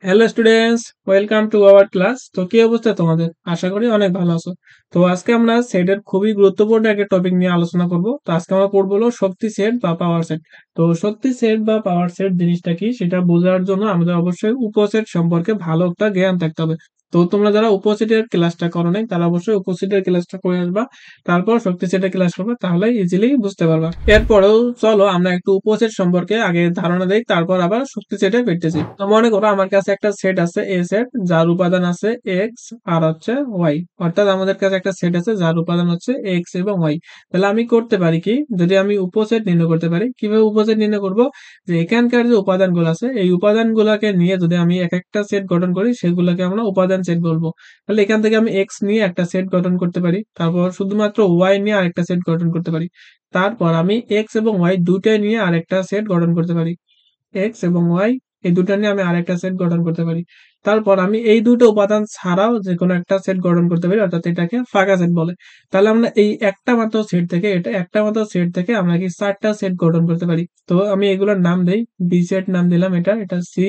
Hello students, welcome to our class. তো কি অবস্থা তোমাদের? আশা করি অনেক ভালো আছো। তো আজকে আমরা সেটের খুবই গুরুত্বপূর্ণ একটা টপিক নিয়ে আলোচনা করব। তো আজকে আমরা পড়বো হলো শক্তি সেট বা পাওয়ার সেট। তো শক্তি সেট বা পাওয়ার সেট জিনিসটা কি সেটা বোঝার জন্য আমাদের অবশ্যই উপসেট সম্পর্কে ভালো একটা জ্ঞান থাকতে হবে। তো তোমরা যারা উপসেটের ক্লাসটা করো নাই তারা অবশ্যই উপসেটের ক্লাসটা করে আসবা, তারপর শক্তি সেটের ক্লাস করবে, তাহলে ইজিলি বুঝতে পারবা। এরপরেও চলো আমরা একটু উপসেট সম্পর্কে আগে ধারণা দেই, তারপর আবার শক্তি সেটে ফিরতেছি। তো মনে করো আমার কাছে একটা সেট আছে এ সেট, যার উপাদান আছে এক্স আর হচ্ছে ওয়াই। অর্থাৎ আমাদের কাছে একটা সেট আছে যার উপাদান হচ্ছে এক্স এবং ওয়াই। তাহলে আমি করতে পারি কি, যদি আমি উপসেট নির্ণয় করতে পারি, কিভাবে উপসেট নির্ণয় করব? যে এখানকার যে উপাদানগুলো আছে এই উপাদানগুলোকে নিয়ে যদি আমি এক একটা সেট গঠন করি সেগুলোকে আমরা উপাদান সেট বলবো। তাহলে এখান থেকে আমি এক্স নিয়ে একটা সেট গঠন করতে পারি, তারপর শুধুমাত্র ওয়াই নিয়ে আরেকটা সেট গঠন করতে পারি, তারপর আমি এক্স এবং ওয়াই দুটাই নিয়ে আরেকটা সেট গঠন করতে পারি। এক্স এবং ওয়াই এই দুটো নিয়ে আমি আরেকটা সেট গঠন করতে পারি। তারপর আমি এই দুটো উপাদান ছাড়াও যে কোনো একটা সেট গঠন করতে পারি, অর্থাৎ এটাকে ফাঁকা সেট বলে। তাহলে আমরা এই একটা মাত্র সেট থেকে, এটা একটা মাত্র সেট থেকে আমরা কি চারটা সেট গঠন করতে পারি। তো আমি এগুলোর নাম দেই। বি সেট নাম দিলাম, এটা সি,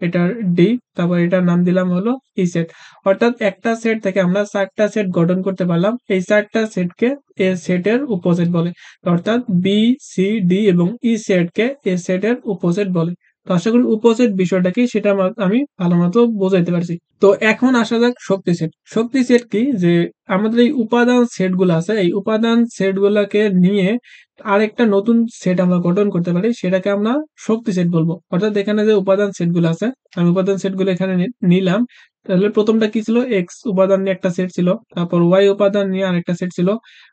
এটার ডি, তারপর এটার নাম দিলাম হলো ই সেট। অর্থাৎ একটা সেট থেকে আমরা চারটা সেট গঠন করতে পারলাম। এই চারটা সেটকে এ সেটের উপসেট বলে। অর্থাৎ বি, সি, ডি এবং ই সেটকে এ সেটের উপসেট বলে। তো আশা করি উপসেট বিষয়টা কি সেটা আমি ভালো মতো বোঝাইতে পারছি। তো এখন আসা যাক শক্তি সেট। শক্তি সেট কি, যে আমাদের এই উপাদান সেট গুলো আছে এই উপাদান সেট গুলাকে নিয়ে আরেকটা নতুন সেট আমরা গঠন করতে পারি, সেটাকে আমরা শক্তি সেট বলবো। অর্থাৎ এখানে যে উপাদান সেট গুলো আছে, আমি উপাদান সেট গুলো এখানে নিলাম। তাহলে প্রথমটা কি ছিল, এক্স উপাদান নিয়ে একটা সেট ছিল, তারপর ওয়াই উপাদান নিয়ে আরেকটা সেট ছিল,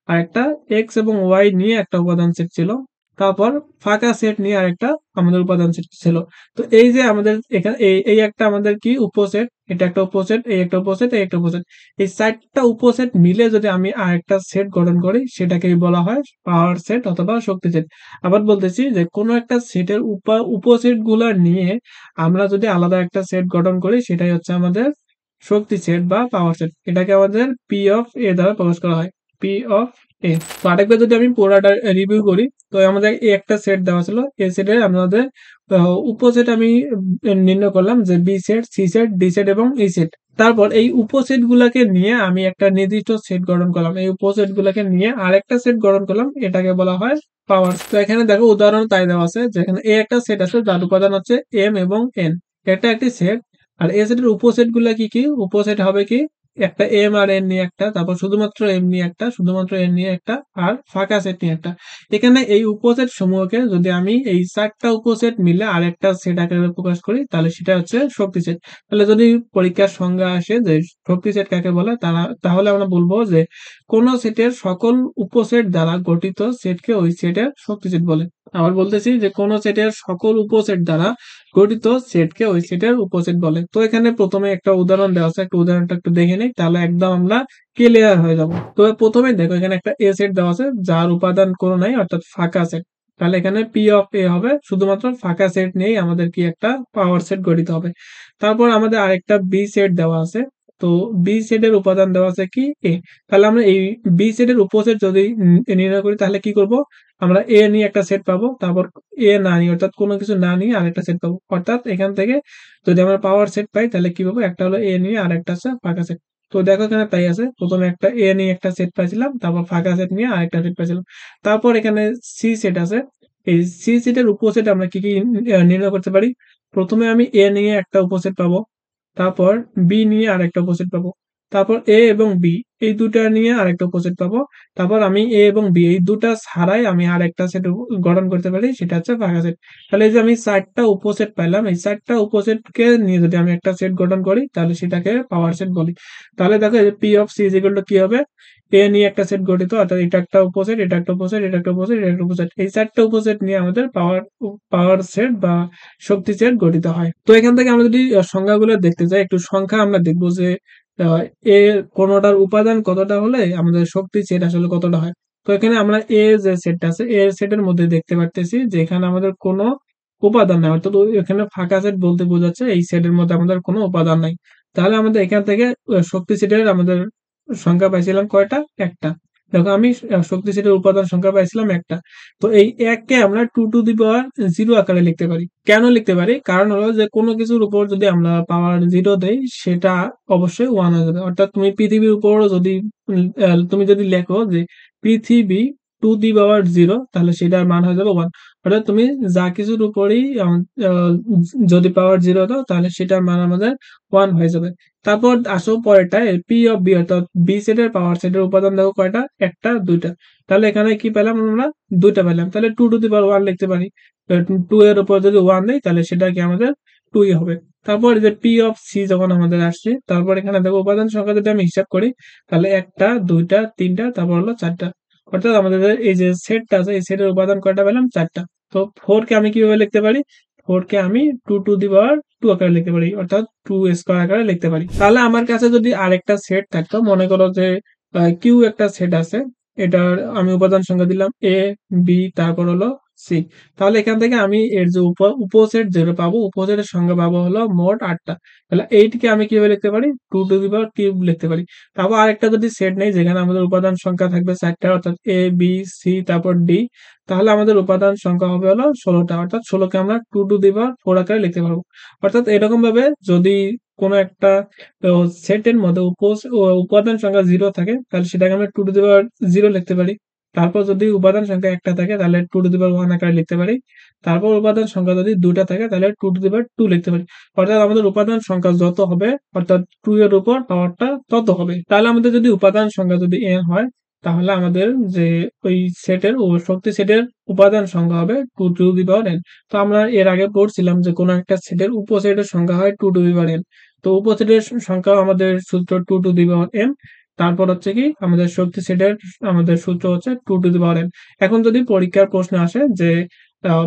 আর একটা এক্স এবং ওয়াই নিয়ে একটা উপাদান সেট ছিল, তারপর ফাঁকা সেট নিয়ে আরেকটা আমাদের উপাদান সেট ছিল। তো এই যে আমাদের এখানে এই এই একটা আমাদের কি উপসেট, এটা একটা উপসেট, এই একটা উপসেট, এই একটা উপসেট। এই চারটা উপসেট মিলে যদি আমি আরেকটা সেট গঠন করি সেটাকেই বলা হয় পাওয়ার সেট অথবা শক্তি সেট। আবার বলতেছি যে কোনো একটা সেটের উপসেট গুলা নিয়ে আমরা যদি আলাদা একটা সেট গঠন করি সেটাই হচ্ছে আমাদের শক্তি সেট বা পাওয়ার সেট। এটাকে আমাদের পি অফ এ দ্বারা প্রকাশ করা হয়, পি অফ এ। তো আরেকবার যদি আমি পুরাটা রিভিউ করি, তো আমাদের এই একটা সেট দেওয়া ছিল, এই সেটের আমাদের উপসেট আমি নির্ণয় করলাম যে B set, C set, D set এবং ই সেট। তারপর এই উপসেট গুলাকে নিয়ে আমি একটা নির্দিষ্ট সেট গঠন করলাম, এই উপসেট গুলাকে নিয়ে আরেকটা সেট গঠন করলাম, এটাকে বলা হয় পাওয়ার। তো এখানে দেখো উদাহরণ তাই দেওয়া আছে, যেখানে এ একটা সেট আছে যার উপাদান হচ্ছে এম এবং এন, এটা একটি সেট। আর এ সেটের উপসেট গুলা কি কি, উপসেট হবে কি, একটা এম আর এন নিয়ে একটা, তারপর শুধুমাত্র এম নিয়ে একটা, শুধুমাত্র এন নিয়ে একটা, আর ফাঁকা সেট নিয়ে একটা। এখানে এই উপসেট সমূহকে যদি আমি এই চারটা উপসেট মিলে আরেকটা সেট আকারে প্রকাশ করি তাহলে সেটা হচ্ছে শক্তি সেট। তাহলে যদি পরীক্ষার সংজ্ঞা আসে যে শক্তি সেট কাকে বলে, তাহলে আমরা বলবো যে কোন সেটের সকল উপসেট দ্বারা গঠিত সেটকে ওই সেটের শক্তি সেট বলে। আবার বলতেছি যে কোন সেটের সকল উপসেট দ্বারা গঠিত সেটকে ওই সেটের উপসেট বলে। তো এখানে প্রথমে একটা উদাহরণ দেওয়া আছে, একটা উদাহরণটা একটু দেখে নিই, তাহলে একদম আমরা ক্লিয়ার হয়ে যাব। তো প্রথমে দেখো এখানে একটা এ সেট দেওয়া আছে যার উপাদান কোনো নাই, অর্থাৎ ফাঁকা সেট। তাহলে এখানে পি অফ এ হবে, শুধুমাত্র ফাঁকা সেট নিয়েই আমাদের কি একটা পাওয়ার সেট গঠিত হবে। তারপর আমাদের আরেকটা বি সেট দেওয়া আছে। তো বি সেটের উপাদান দেওয়া আছে কি এ। তাহলে আমরা এই বি সেটের উপসেট যদি নির্ণয় করি তাহলে কি করব, আমরা এ নিয়ে একটা সেট পাবো, তারপর এ না নিয়ে অর্থাৎ কোনো কিছু না নিয়ে আরেকটা সেট পাবো। অর্থাৎ এখান থেকে যদি আমরা পাওয়ার সেট পাই তাহলে কি পাবো, একটা হলো এ নিয়ে আরেকটা আছে ফাঁকা সেট। তো দেখো এখানে তাই আছে, প্রথমে একটা এ নিয়ে একটা সেট পাইছিলাম, তারপর ফাঁকা সেট নিয়ে আরেকটা সেট পাইছিলাম। তারপর এখানে সি সেট আছে। এই সি সেটের উপসেট আমরা কি কি নির্ণয় করতে পারি, প্রথমে আমি এ নিয়ে একটা উপসেট পাবো, তারপর বি নিয়ে আরেকটা উপসেট পাবো, তারপর এ এবং বি এই দুটা নিয়ে আরেকটা উপসেট পাবো, তারপর আমি এ এবং বি এই দুটা ছাড়াই আমি আরেকটা সেট গঠন করতে পারি, সেটা হচ্ছে ফাঁকা সেট। তাহলে এই যে আমি চারটা উপসেট পাইলাম, এই চারটা উপসেটকে নিয়ে যদি আমি একটা সেট গঠন করি তাহলে সেটাকে পাওয়ার সেট বলি। তাহলে দেখো P of C is equal to কি হবে, এ নিয়ে একটা সেট গঠিত, অর্থাৎ এটা একটা উপসেট, এটা একটা উপসেট, এটা একটা উপসেট, এটা একটা উপসেট, এই চারটা উপসেট নিয়ে আমাদের পাওয়ার পাওয়ার সেট বা শক্তি সেট গঠিত হয়। তো এখান থেকে আমরা যদি সংখ্যাগুলো দেখতে যাই, একটু সংখ্যা আমরা দেখবো যে আহ, এ কোনোটার উপাদান কতটা হলে আমাদের শক্তি সেট আসলে কতটা হয়। তো এখানে আমরা এ যে সেটটা আছে এ সেটের মধ্যে দেখতে পারতেছি যে এখানে আমাদের কোনো উপাদান নাই, অর্থাৎ এখানে ফাঁকা সেট বলতে বোঝাচ্ছে এই সেটের মধ্যে আমাদের কোনো উপাদান নাই। তাহলে আমাদের এখান থেকে শক্তি সেটের আমাদের সংখ্যা পাইছিলাম কয়টা, একটা। দেখো আমি শক্তি সেটের উপাদান সংখ্যা পাইছিলাম একটা। তো এই ১ কে আমরা 2 টু দি পাওয়ার 0 আকারে লিখতে পারি। কেন লিখতে পারি? কারণ হলো যে কোনো কিছুর উপর যদি আমরা পাওয়ার 0 দেই সেটা অবশ্যই 1 হয়ে যাবে। অর্থাৎ তুমি পৃথিবীর উপরও যদি তুমি যদি লেখো যে পৃথিবী টু দি পাওয়ার 0 তাহলে সেটার মান হয়ে যাবে 1। অর্থাৎ তুমি যা কিছুর উপরেই যদি পাওয়ার 0 দাও তাহলে সেটার মান আমাদের 1 হয়ে যাবে। তারপর আসো পরেরটায় পি অফ বি অর্থাৎ বি সেটের পাওয়ার সেটের উপাদান দেখো কয়টা? একটা, দুইটা। তাহলে এখানে কি পেলাম আমরা? দুইটা পেলাম। তাহলে 2 টু দি পাওয়ার 1 লিখতে পারি। 2 এর উপর যদি 1 দেই তাহলে সেটা কি আমাদের 2 ই হবে। তারপর এই যে পি অফ সি যখন আমাদের আসছে, তারপর এখানে দেখো উপাদান সংখ্যা যদি আমি হিসাব করি তাহলে একটা, দুইটা, তিনটা, তারপর হলো 4টা। অর্থাৎ আমাদের এই যে সেটটা আছে এই সেটের উপাদান কয়টা পেলাম? 4টা। তো 4 কে আমি কিভাবে লিখতে পারি? 4 কে আমি 2 টু দি পাওয়ার 2 আকারে লিখতে পারি, অর্থাৎ 2 স্কয়ার আকারে লিখতে পারি। তাহলে আমার কাছে যদি আরেকটা সেট থাকতো, মনে করো যে কিউ একটা সেট আছে, এটার আমি উপাদান সংখ্যা দিলাম এ, বি, তারপর হলো সি। তাহলে এখান থেকে আমি এর যে উপসেট যেটা পাবো, উপসেটের সংখ্যা পাবো হলো মোট 8টা। তাহলে এইটিকে আমি কিভাবে লিখতে পারি? 2 টু দি পাওয়ার কিউব লিখতে পারি। তারপর আরেকটা যদি সেট নেই যেখানে আমাদের উপাদান সংখ্যা থাকবে 4টা, অর্থাৎ এ, বি, সি, তারপর ডি, তাহলে আমাদের উপাদান সংখ্যা হবে হলো 16টা, অর্থাৎ 16কে আমরা 2 টু দি পাওয়ার 4 আকারে লিখতে পারবো। অর্থাৎ এরকম ভাবে যদি কোনো একটা সেটের মধ্যে উপাদান সংখ্যা 0 থাকে তাহলে সেটাকে আমরা 2 টু দি পাওয়ার 0 লিখতে পারি। তারপর যদি উপাদান সংখ্যা একটা থাকে তাহলে 2 টু দি পাওয়ার 1 আকারে লিখতে পারি। তারপর উপাদান সংখ্যা যদি দুইটা থাকে তাহলে 2 টু দি পাওয়ার 2 লিখতে পারি। অর্থাৎ আমাদের উপাদান সংখ্যা যত হবে, অর্থাৎ 2 এর উপর পাওয়ারটা তত হবে। তাহলে আমাদের যদি উপাদান সংখ্যা যদি n হয় তাহলে আমাদের যে ওই সেটের ও শক্তি সেটের উপাদান সংখ্যা হবে 2 টু দি পাওয়ার n। তো আমরা এর আগে পড়ছিলাম যে কোনো একটা সেটের উপসেটের সংখ্যা হয় 2 টু দি পাওয়ার n। তো উপসেটের সংখ্যা আমাদের সূত্র 2 টু দি পাওয়ার n। তারপর হচ্ছে কি আমাদের শক্তি সেটের আমাদের সূত্র হচ্ছে 2 টু দি পাওয়ার n। এখন যদি পরীক্ষার প্রশ্ন আসে যে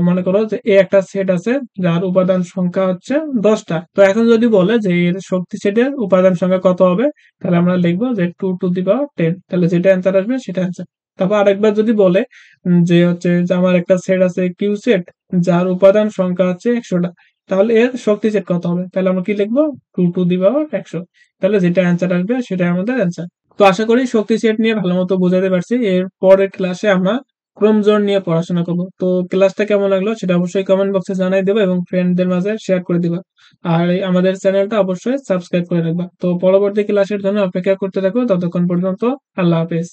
মনে করো যে এ একটা সেট আছে যার উপাদান সংখ্যা হচ্ছে 10টা। তো এখন যদি বলে যে এর শক্তি সেটের উপাদান সংখ্যা কত হবে, তাহলে আমরা লিখবো যে 2 টু দি পাওয়ার 10। তাহলে যেটা অ্যান্সার আসবে সেটা অ্যান্সার। তারপর আরেকবার যদি বলে যে হচ্ছে যে আমার একটা সেট আছে কিউ সেট যার উপাদান সংখ্যা হচ্ছে 100টা, তাহলে এর শক্তি সেট কত হবে? তাহলে আমরা কি লিখবো? 2 টু দি পাওয়ার 100। তাহলে যেটা অ্যান্সার আসবে সেটাই আমাদের অ্যান্সার। তো আশা করি শক্তি সেট নিয়ে ভালো মতো বোঝাতে পারছি। এর পরের ক্লাসে আমরা ক্রোম জোন নিয়ে পড়াশোনা করব। তো ক্লাসটা কেমন লাগলো সেটা অবশ্যই কমেন্ট বক্সে জানাই দেবে এবং ফ্রেন্ডদের মাঝে শেয়ার করে দিবা। আর আমাদের চ্যানেলটা অবশ্যই সাবস্ক্রাইব করে রাখবা। তো পরবর্তী ক্লাসের জন্য অপেক্ষা করতে থাকো। ততক্ষণ পর্যন্ত আল্লাহ হাফেজ।